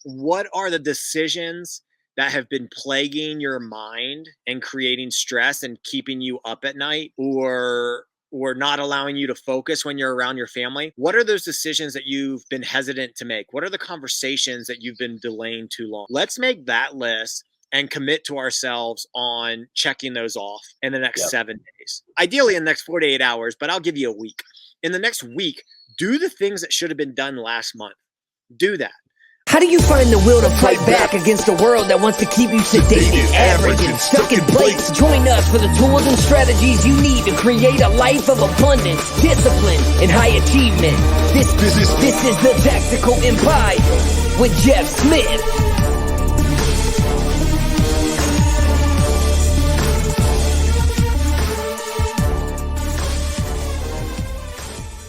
what are the decisions that have been plaguing your mind and creating stress and keeping you up at night, or not allowing you to focus when you're around your family? What are those decisions that you've been hesitant to make? What are the conversations that you've been delaying too long? Let's make that list and commit to ourselves on checking those off in the next 7 days. Ideally in the next 48 hours, but I'll give you a week. In the next week, do the things that should have been done last month. Do that. How do you find the will to fight back against a world that wants to keep you sedated, average, and stuck in place? Join us for the tools and strategies you need to create a life of abundance, discipline, and high achievement. This is the Tactical Empire with Jeff Smith.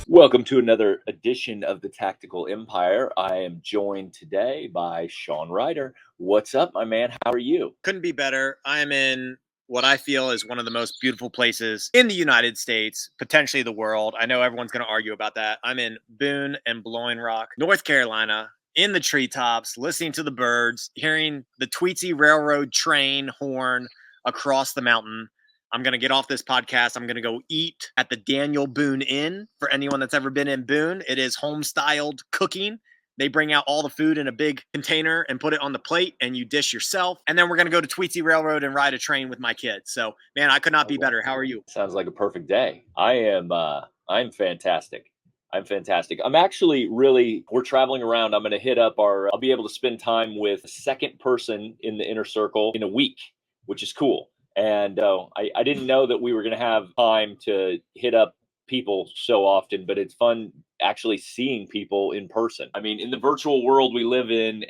Welcome to another edition of the Tactical Empire. I am joined today by Sean Ryder. What's up, my man? How are you? Couldn't be better. I am in what I feel is one of the most beautiful places in the United States, potentially the world. I know everyone's going to argue about that. I'm in Boone and Blowing Rock, North Carolina, in the treetops, listening to the birds, hearing the Tweetsie Railroad train horn across the mountain. I'm going to get off this podcast. I'm going to go eat at the Daniel Boone Inn. For anyone that's ever been in Boone, it is home-styled cooking. They bring out all the food in a big container and put it on the plate, and you dish yourself. And then we're going to go to Tweetsie Railroad and ride a train with my kids. So, man, I could not be better. How are you? Sounds like a perfect day. I'm fantastic. I'm fantastic. I'm actually we're traveling around. I'm going to hit up I'll be able to spend time with a second person in the inner circle in a week, which is cool. And I didn't know that we were going to have time to hit up people so often, but it's fun actually seeing people in person. I mean, in the virtual world we live in,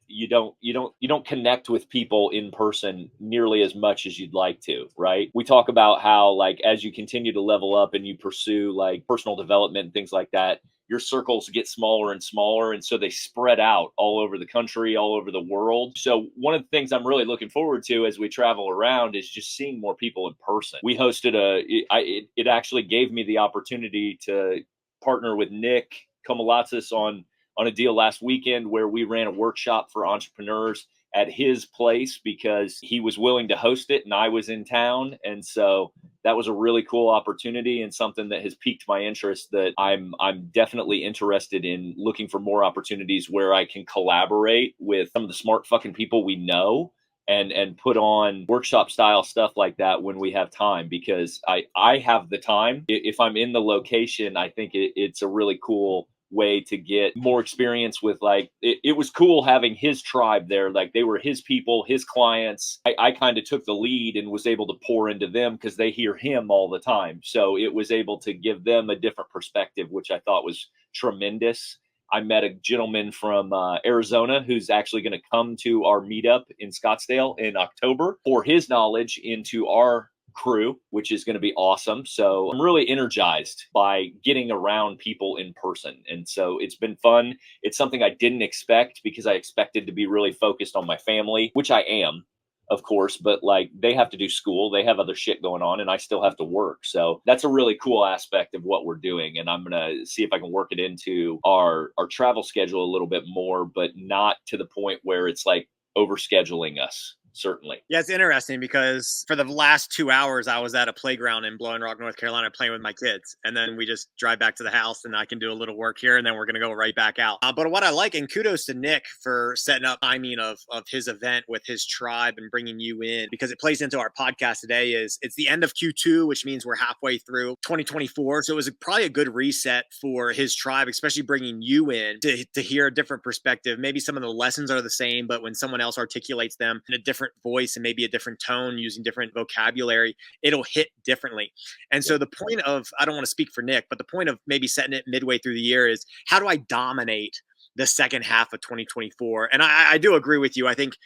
you don't connect with people in person nearly as much as you'd like to, right? We talk about how, like, as you continue to level up and you pursue like personal development and things like that, your circles get smaller and smaller. And so they spread out all over the country, all over the world. So one of the things I'm really looking forward to as we travel around is just seeing more people in person. We hosted it actually gave me the opportunity to partner with Nick Komalatsis on a deal last weekend where we ran a workshop for entrepreneurs at his place because he was willing to host it and I was in town. And so that was a really cool opportunity and something that has piqued my interest, that I'm definitely interested in looking for more opportunities where I can collaborate with some of the smart fucking people we know and put on workshop style stuff like that when we have time, because I have the time. If I'm in the location, I think it's a really cool way to get more experience with, like, it was cool having his tribe there. Like, they were his people, his clients. I kind of took the lead and was able to pour into them because they hear him all the time. So it was able to give them a different perspective, which I thought was tremendous. I met a gentleman from Arizona who's actually going to come to our meetup in Scottsdale in October for his knowledge into our crew, which is going to be awesome. So I'm really energized by getting around people in person. And so it's been fun. It's something I didn't expect because I expected to be really focused on my family, which I am, of course, but like, they have to do school, they have other shit going on, and I still have to work. So that's a really cool aspect of what we're doing. And I'm going to see if I can work it into our travel schedule a little bit more, but not to the point where it's like overscheduling us. Certainly. Yeah, it's interesting because for the last 2 hours, I was at a playground in Blowing Rock, North Carolina, playing with my kids. And then we just drive back to the house and I can do a little work here and then we're going to go right back out. But what I like, and kudos to Nick for setting up timing of his event with his tribe and bringing you in, because it plays into our podcast today. It's the end of Q2, which means we're halfway through 2024. So it was probably a good reset for his tribe, especially bringing you in to hear a different perspective. Maybe some of the lessons are the same, but when someone else articulates them in a different voice and maybe a different tone using different vocabulary, it'll hit differently. And so the point of, I don't want to speak for Nick, but the point of maybe setting it midway through the year is, how do I dominate the second half of 2024? And I do agree with you. I think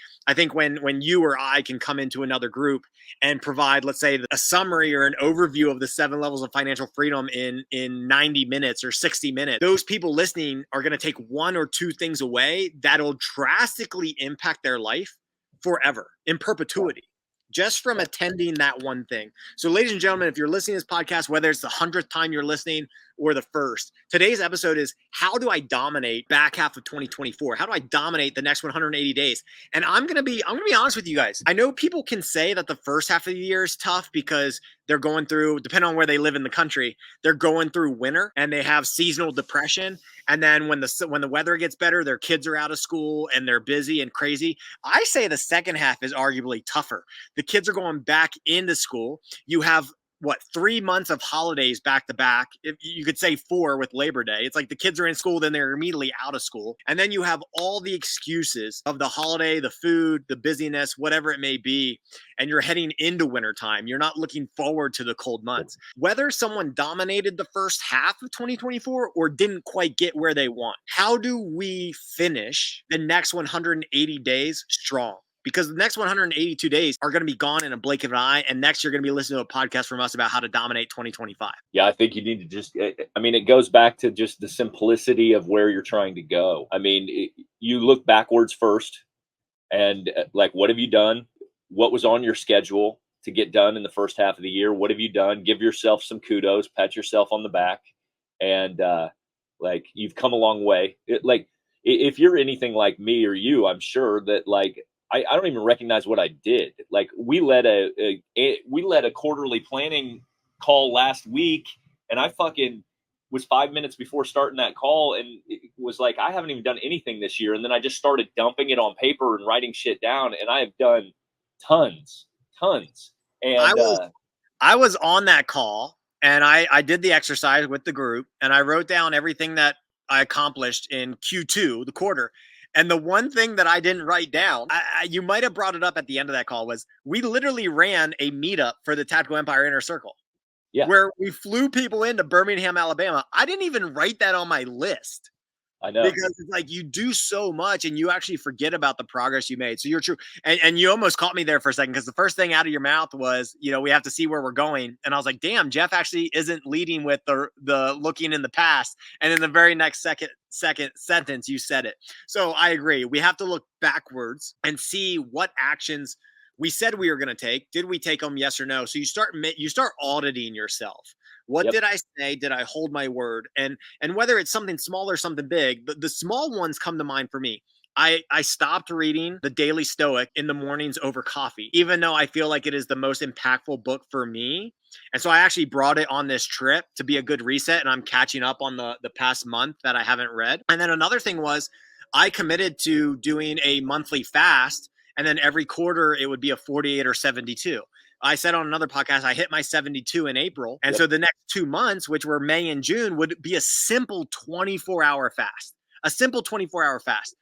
when you or I can come into another group and provide, let's say, a summary or an overview of the 7 levels of financial freedom in 90 minutes or 60 minutes, those people listening are going to take 1 or 2 things away that'll drastically impact their life forever, in perpetuity, just from attending that one thing. So ladies and gentlemen, if you're listening to this podcast, whether it's the 100th time you're listening, or the first. Today's episode is how do I dominate back half of 2024? How do I dominate the next 180 days? And I'm gonna be honest with you guys. I know people can say that the first half of the year is tough because they're going through, depending on where they live in the country, they're going through winter and they have seasonal depression. And then when the weather gets better, their kids are out of school and they're busy and crazy. I say the second half is arguably tougher. The kids are going back into school. You have 3 months of holidays back to back. If you could say 4 with Labor Day. It's like the kids are in school, then they're immediately out of school. And then you have all the excuses of the holiday, the food, the busyness, whatever it may be. And you're heading into wintertime. You're not looking forward to the cold months. Whether someone dominated the first half of 2024 or didn't quite get where they want, how do we finish the next 180 days strong? Because the next 182 days are going to be gone in a blink of an eye. And next, you're going to be listening to a podcast from us about how to dominate 2025. Yeah, I think you need to just, I mean, it goes back to just the simplicity of where you're trying to go. I mean, you look backwards first and like, what have you done? What was on your schedule to get done in the first half of the year? What have you done? Give yourself some kudos, pat yourself on the back. And like, you've come a long way. Like, if you're anything like me or you, I'm sure that like, I don't even recognize what I did. Like we led a quarterly planning call last week, and I fucking was 5 minutes before starting that call, and it was like I haven't even done anything this year. And then I just started dumping it on paper and writing shit down, and I have done tons. And I was on that call, and I did the exercise with the group, and I wrote down everything that I accomplished in Q2, the quarter. And the one thing that I didn't write down, you might have brought it up at the end of that call, was we literally ran a meetup for the Tactical Empire Inner Circle. Yeah. Where we flew people into Birmingham, Alabama. I didn't even write that on my list. I know. Because it's like you do so much and you actually forget about the progress you made. So you're true. And you almost caught me there for a second because the first thing out of your mouth was, we have to see where we're going. And I was like, damn, Jeff actually isn't leading with the looking in the past. And in the very next second sentence, you said it. So I agree. We have to look backwards and see what actions we said we were going to take. Did we take them? Yes or no? So you start auditing yourself. What did I say? Did I hold my word? And whether it's something small or something big, the small ones come to mind for me. I stopped reading The Daily Stoic in the mornings over coffee, even though I feel like it is the most impactful book for me. And so I actually brought it on this trip to be a good reset. And I'm catching up on the past month that I haven't read. And then another thing was I committed to doing a monthly fast. And then every quarter it would be a 48 or 72. I said on another podcast, I hit my 72 in April. And so the next 2 months, which were May and June, would be a simple 24-hour fast.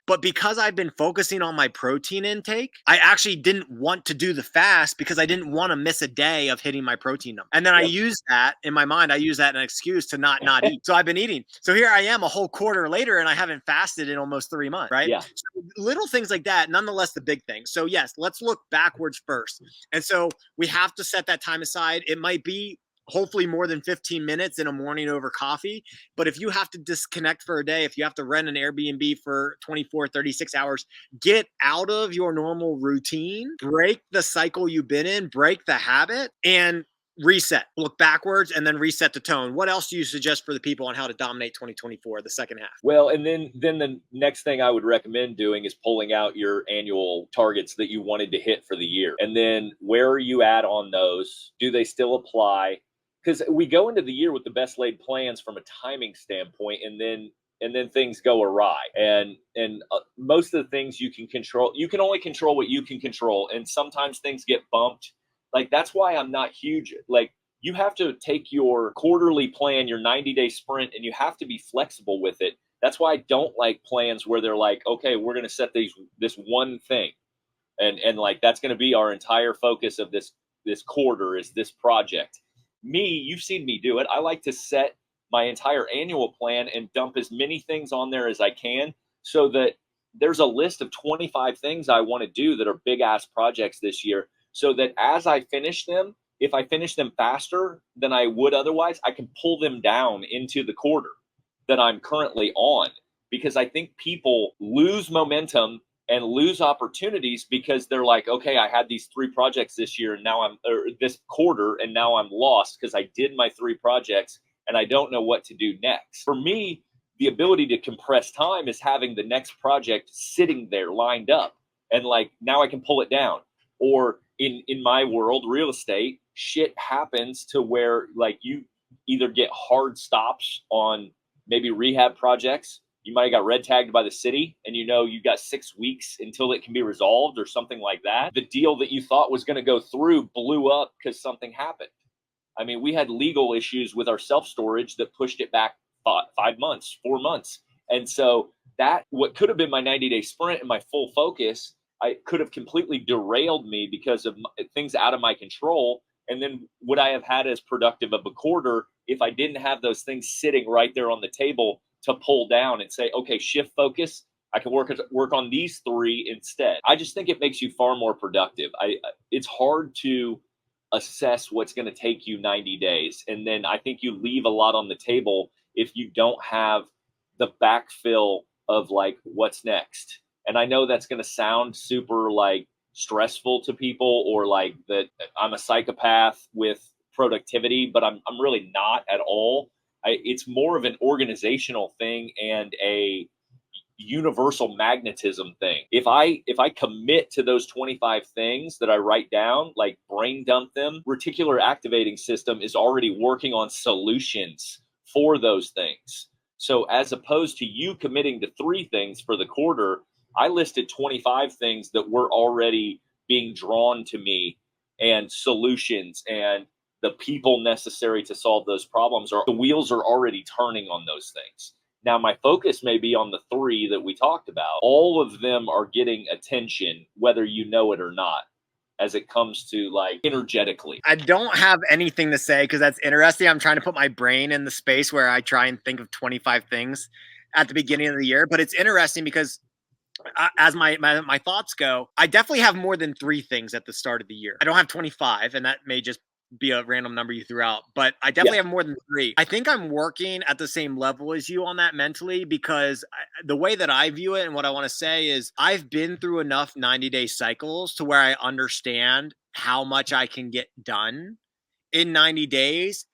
But because I've been focusing on my protein intake, I actually didn't want to do the fast because I didn't want to miss a day of hitting my protein number. And then I use that in my mind. I use that as an excuse to not eat. So I've been eating. So here I am a whole quarter later and I haven't fasted in almost 3 months, right? Yeah. So little things like that, nonetheless, the big thing. So yes, let's look backwards first. And so we have to set that time aside. It might be hopefully more than 15 minutes in a morning over coffee. But if you have to disconnect for a day, if you have to rent an Airbnb for 24, 36 hours, get out of your normal routine, break the cycle you've been in, break the habit, and reset. Look backwards and then reset the tone. What else do you suggest for the people on how to dominate 2024, the second half? Well, and then the next thing I would recommend doing is pulling out your annual targets that you wanted to hit for the year. And then where are you at on those? Do they still apply? Because we go into the year with the best laid plans from a timing standpoint, and then things go awry. And most of the things you can control, you can only control what you can control. And sometimes things get bumped. Like, that's why I'm not huge. Like, you have to take your quarterly plan, your 90-day sprint, and you have to be flexible with it. That's why I don't like plans where they're like, okay, we're going to set this one thing. And like, that's going to be our entire focus of this quarter is this project. Me, you've seen me do it. I like to set my entire annual plan and dump as many things on there as I can so that there's a list of 25 things I want to do that are big ass projects this year, so that as I finish them, if I finish them faster than I would otherwise, I can pull them down into the quarter that I'm currently on. Because I think people lose momentum and lose opportunities because they're like, okay, I had these 3 projects this year and now or this quarter, and now I'm lost because I did my 3 projects and I don't know what to do next. For me, the ability to compress time is having the next project sitting there lined up, and like now I can pull it down. Or in my world, real estate, shit happens to where like you either get hard stops on maybe rehab projects. You might have got red tagged by the city and you know you got 6 weeks until it can be resolved or something like that. The deal that you thought was going to go through blew up because something happened. I mean, we had legal issues with our self-storage that pushed it back 5 months, 4 months. And so that what could have been my 90-day sprint and my full focus, I could have completely derailed me because of things out of my control. And then would I have had as productive of a quarter if I didn't have those things sitting right there on the table to pull down and say, okay, shift focus. I can work on these 3 instead. I just think it makes you far more productive. It's hard to assess what's going to take you 90 days. And then I think you leave a lot on the table if you don't have the backfill of like, what's next? And I know that's going to sound super like stressful to people, or like that I'm a psychopath with productivity, but I'm really not at all. It's more of an organizational thing and a universal magnetism thing. If I commit to those 25 things that I write down, like brain dump them, reticular activating system is already working on solutions for those things. So as opposed to you committing to 3 things for the quarter, I listed 25 things that were already being drawn to me, and solutions and the people necessary to solve those problems, the wheels are already turning on those things. Now, my focus may be on the 3 that we talked about. All of them are getting attention, whether you know it or not, as it comes to like energetically. I don't have anything to say because that's interesting. I'm trying to put my brain in the space where I try and think of 25 things at the beginning of the year. But it's interesting because as my thoughts go, I definitely have more than 3 things at the start of the year. I don't have 25, and that may just be a random number you threw out, but I definitely have more than 3. I think I'm working at the same level as you on that mentally, because the way that I view it and what I want to say is I've been through enough 90-day cycles to where I understand how much I can get done in 90 days,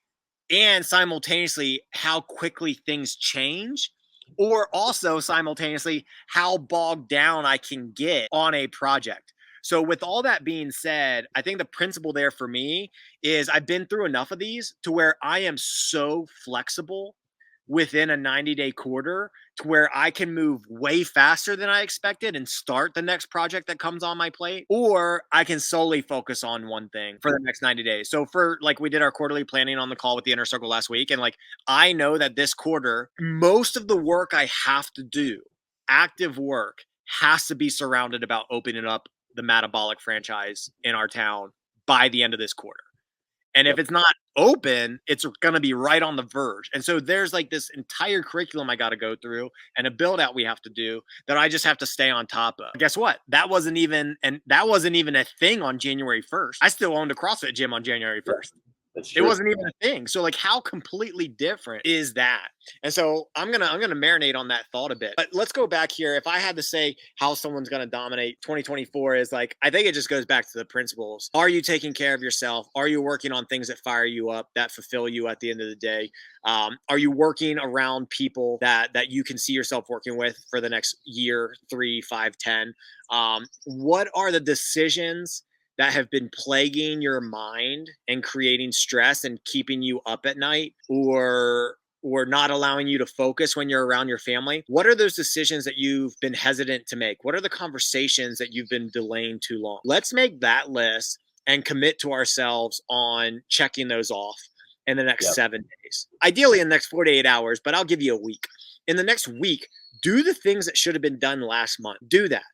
and simultaneously how quickly things change, or also simultaneously how bogged down I can get on a project. So with all that being said, I think the principle there for me is I've been through enough of these to where I am so flexible within a 90-day quarter to where I can move way faster than I expected and start the next project that comes on my plate, or I can solely focus on one thing for the next 90 days. So for like, we did our quarterly planning on the call with the Inner Circle last week. And like, I know that this quarter, most of the work I have to do, active work, has to be surrounded about opening up the metabolic franchise in our town by the end of this quarter. And if it's not open, it's going to be right on the verge. And so there's like this entire curriculum I got to go through and a build out we have to do that I just have to stay on top of. Guess what? That wasn't even a thing on January 1st. I still owned a CrossFit gym on January 1st. That's true. It wasn't even a thing. So like, how completely different is that? And so I'm gonna marinate on that thought a bit. But let's go back here. If I had to say how someone's gonna dominate 2024, is like, I think it just goes back to the principles. Are you taking care of yourself? Are you working on things that fire you up, that fulfill you at the end of the day? Are you working around people that you can see yourself working with for the next year, 3, 5, 10? What are the decisions that have been plaguing your mind and creating stress and keeping you up at night, or not allowing you to focus when you're around your family? What are those decisions that you've been hesitant to make? What are the conversations that you've been delaying too long? Let's make that list and commit to ourselves on checking those off in the next 7 days. Ideally in the next 48 hours, but I'll give you a week. In the next week, do the things that should have been done last month. Do that.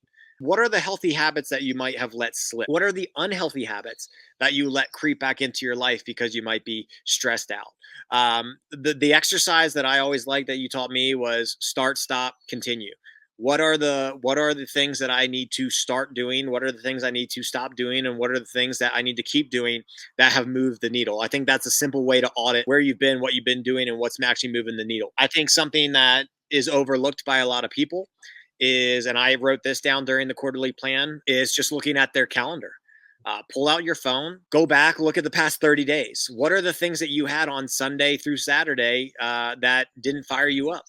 What are the healthy habits that you might have let slip? What are the unhealthy habits that you let creep back into your life because you might be stressed out? The exercise that I always liked that you taught me was start, stop, continue. What are the things that I need to start doing? What are the things I need to stop doing? And what are the things that I need to keep doing that have moved the needle? I think that's a simple way to audit where you've been, what you've been doing, and what's actually moving the needle. I think something that is overlooked by a lot of people is, and I wrote this down during the quarterly plan, is just looking at their calendar. Pull out your phone, go back, look at the past 30 days. What are the things that you had on Sunday through Saturday that didn't fire you up?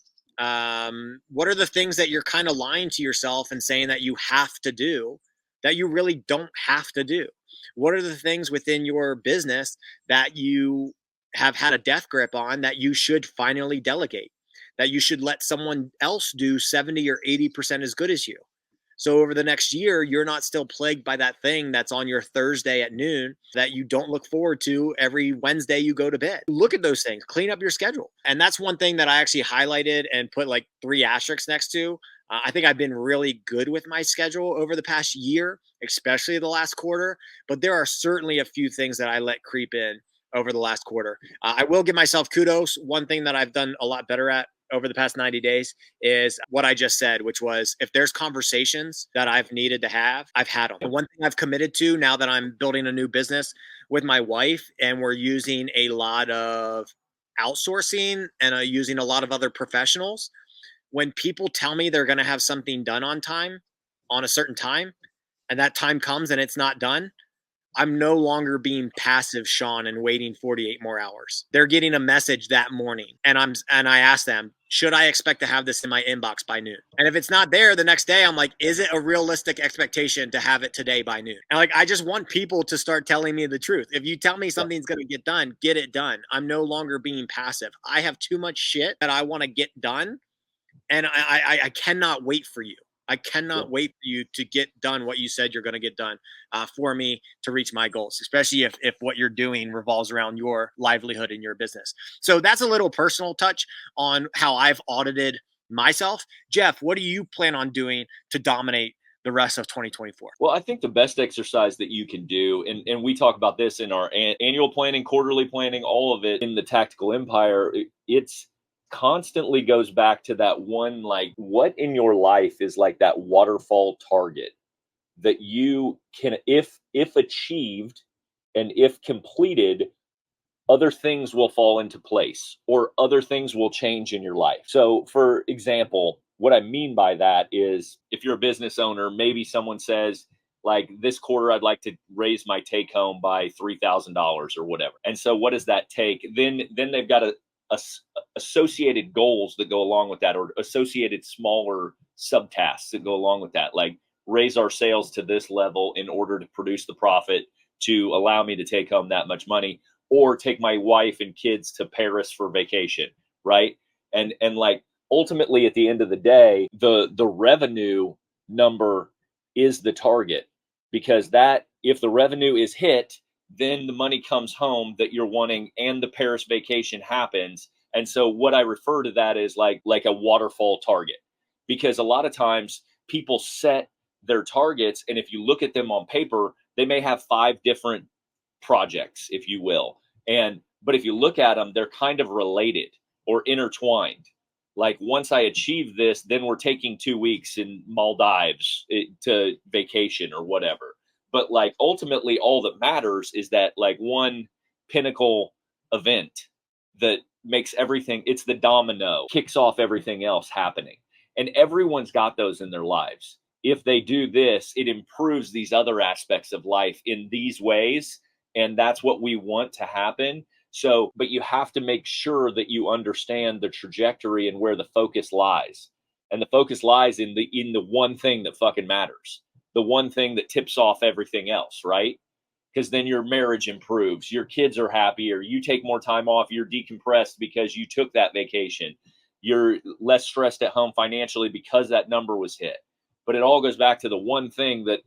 What are the things that you're kind of lying to yourself and saying that you have to do that you really don't have to do? What are the things within your business that you have had a death grip on that you should finally delegate, that you should let someone else do 70 or 80% as good as you? So over the next year, you're not still plagued by that thing that's on your Thursday at noon that you don't look forward to every Wednesday you go to bed. Look at those things, clean up your schedule. And that's one thing that I actually highlighted and put like 3 asterisks next to. I think I've been really good with my schedule over the past year, especially the last quarter. But there are certainly a few things that I let creep in over the last quarter. I will give myself kudos. One thing that I've done a lot better at over the past 90 days is what I just said, which was if there's conversations that I've needed to have, I've had them. And one thing I've committed to now that I'm building a new business with my wife and we're using a lot of outsourcing and using a lot of other professionals, when people tell me they're going to have something done on time, on a certain time, and that time comes and it's not done, I'm no longer being passive, Sean, and waiting 48 more hours. They're getting a message that morning, and I ask them, should I expect to have this in my inbox by noon? And if it's not there the next day, I'm like, is it a realistic expectation to have it today by noon? And like, I just want people to start telling me the truth. If you tell me something's going to get done, get it done. I'm no longer being passive. I have too much shit that I want to get done, and I cannot wait for you. I cannot wait for you to get done what you said you're going to get done for me to reach my goals, especially if what you're doing revolves around your livelihood in your business. So that's a little personal touch on how I've audited myself. Jeff, what do you plan on doing to dominate the rest of 2024? Well, I think the best exercise that you can do, and we talk about this in our annual planning, quarterly planning, all of it in the Tactical Empire, it's constantly goes back to that one, like, what in your life is like that waterfall target that you can, if achieved and if completed, other things will fall into place or other things will change in your life. So, for example, what I mean by that is if you're a business owner, maybe someone says, like, this quarter, I'd like to raise my take home by $3,000 or whatever. And so, what does that take? Then they've got associated goals that go along with that, or associated smaller subtasks that go along with that, like raise our sales to this level in order to produce the profit to allow me to take home that much money, or take my wife and kids to Paris for vacation, right? And like, ultimately at the end of the day, the revenue number is the target, because that, if the revenue is hit, then the money comes home that you're wanting and the Paris vacation happens. And so what I refer to that is like a waterfall target, because a lot of times people set their targets, and if you look at them on paper, they may have 5 different projects, if you will. But if you look at them, they're kind of related or intertwined. Like, once I achieve this, then we're taking 2 weeks in Maldives to vacation or whatever. But like, ultimately, all that matters is that, like, one pinnacle event that makes everything, it's the domino, kicks off everything else happening. And everyone's got those in their lives. If they do this, it improves these other aspects of life in these ways. And that's what we want to happen. So, but you have to make sure that you understand the trajectory and where the focus lies. And the focus lies in the one thing that fucking matters, the one thing that tips off everything else, right? Because then your marriage improves, your kids are happier, you take more time off, you're decompressed because you took that vacation, you're less stressed at home financially because that number was hit. But it all goes back to the one thing that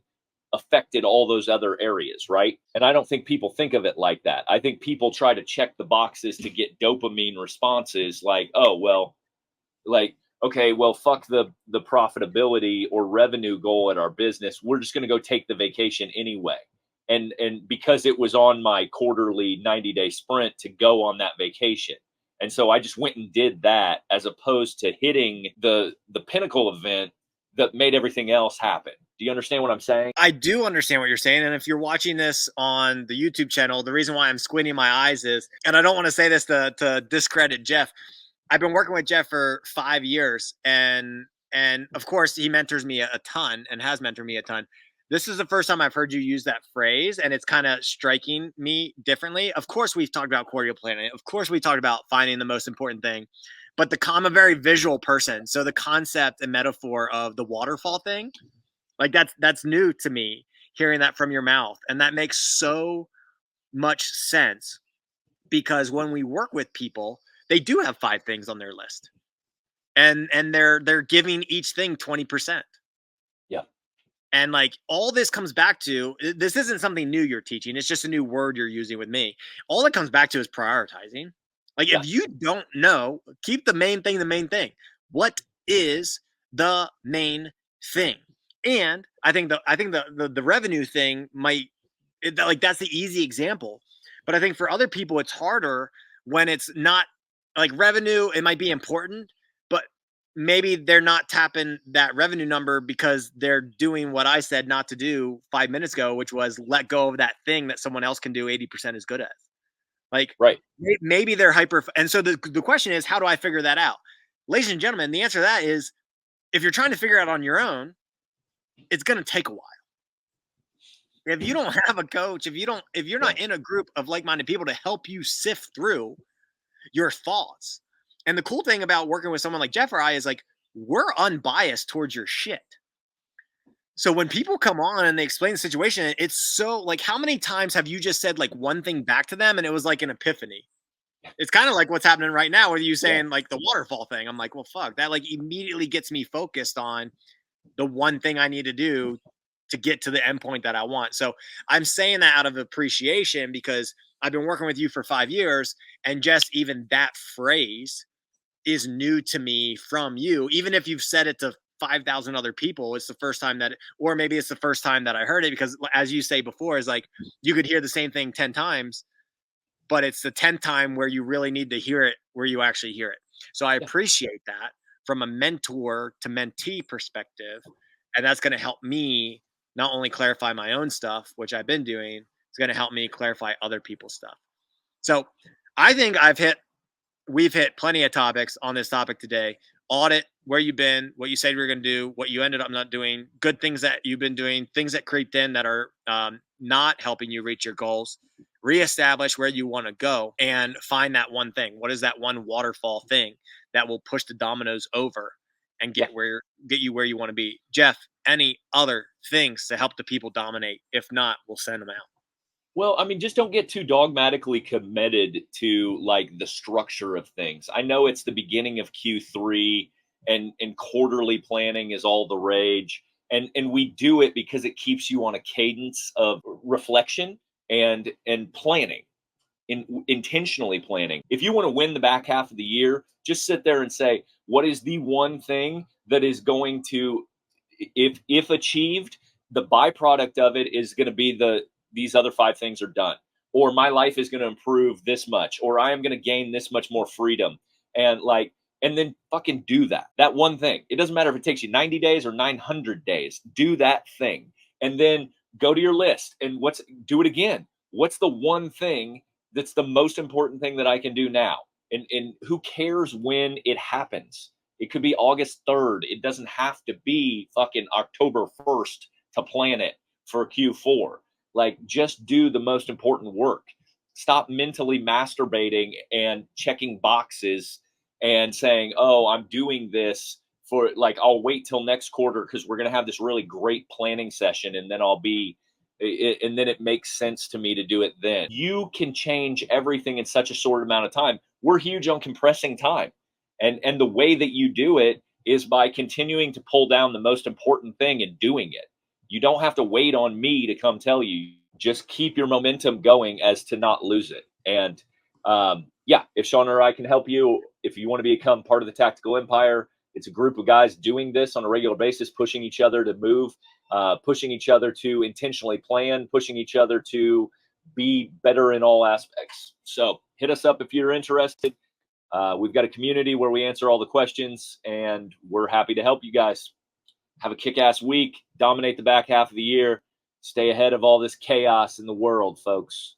affected all those other areas, right? And I don't think people think of it like that. I think people try to check the boxes to get dopamine responses, like, oh, well, like, okay, well, fuck the profitability or revenue goal at our business. We're just going to go take the vacation anyway. And because it was on my quarterly 90-day sprint to go on that vacation. And so I just went and did that, as opposed to hitting the pinnacle event that made everything else happen. Do you understand what I'm saying? I do understand what you're saying. And if you're watching this on the YouTube channel, the reason why I'm squinting my eyes is, and I don't want to say this to discredit Jeff, I've been working with Jeff for 5 years, and of course he mentors me a ton and has mentored me a ton. this is the first time I've heard you use that phrase, and it's kind of striking me differently. Of course, we've talked about quarterly planning. Of course, we talked about finding the most important thing. But I'm a very visual person. So the concept and metaphor of the waterfall thing, like that's new to me, hearing that from your mouth. And that makes so much sense because when we work with people, they do have 5 things on their list. And they're giving each thing 20%. Yeah. And like all this comes back to, this isn't something new you're teaching. It's just a new word you're using with me. All it comes back to is prioritizing. Like Yeah. if you don't know, keep the main thing the main thing. What is the main thing? And I think the revenue thing might, like that's the easy example. But I think for other people it's harder when it's not like revenue. It might be important, but maybe they're not tapping that revenue number because they're doing what I said not to do 5 minutes ago, which was let go of that thing that someone else can do 80% as good as. Like, right. Maybe they're hyper. And so the question is, how do I figure that out? Ladies and gentlemen, the answer to that is if you're trying to figure it out on your own, it's going to take a while. If you don't have a coach, if you're not in a group of like-minded people to help you sift through your thoughts. And the cool thing about working with someone like Jeff or I is like, we're unbiased towards your shit. So when people come on and they explain the situation, it's so like, how many times have you just said like one thing back to them and it was like an epiphany? It's kind of like what's happening right now with you saying like the waterfall thing. I'm like, well, fuck, that like immediately gets me focused on the one thing I need to do to get to the endpoint that I want. So I'm saying that out of appreciation because I've been working with you for 5 years, and just even that phrase is new to me from you. Even if you've said it to 5,000 other people, it's the first time that, or maybe it's the first time that I heard it, because as you say before, is like you could hear the same thing 10 times, but it's the 10th time where you really need to hear it, where you actually hear it. So I appreciate that from a mentor to mentee perspective. And that's going to help me not only clarify my own stuff, which I've been doing, it's going to help me clarify other people's stuff. So I think we've hit plenty of topics on this topic today. Audit where you've been, what you said you were going to do, what you ended up not doing, good things that you've been doing, things that creeped in that are not helping you reach your goals, reestablish where you want to go, and find that one thing. What is that one waterfall thing that will push the dominoes over and get you where you want to be? Jeff, any other things to help the people dominate? If not, we'll send them out. Well, I mean, just don't get too dogmatically committed to like the structure of things. I know it's the beginning of Q3 and quarterly planning is all the rage. And we do it because it keeps you on a cadence of reflection and planning, intentionally planning. If you want to win the back half of the year, just sit there and say, what is the one thing that is going to, if achieved, the byproduct of it is going to be these other 5 things are done, or my life is going to improve this much, or I am going to gain this much more freedom. And then fucking do that one thing. It doesn't matter if it takes you 90 days or 900 days, do that thing. And then go to your list and do it again. What's the one thing that's the most important thing that I can do now? And who cares when it happens? It could be August 3rd. It doesn't have to be fucking October 1st to plan it for Q4. Like, just do the most important work. Stop mentally masturbating and checking boxes and saying, oh, I'm doing this for like, I'll wait till next quarter because we're going to have this really great planning session. And then and then it makes sense to me to do it then. You can change everything in such a short amount of time. We're huge on compressing time. And the way that you do it is by continuing to pull down the most important thing and doing it. You don't have to wait on me to come tell you. Just keep your momentum going as to not lose it. And if Sean or I can help you, if you want to become part of the Tactical Empire, it's a group of guys doing this on a regular basis, pushing each other to move, pushing each other to intentionally plan, pushing each other to be better in all aspects. So hit us up if you're interested. We've got a community where we answer all the questions, and we're happy to help you guys. Have a kick-ass week, dominate the back half of the year, stay ahead of all this chaos in the world, folks.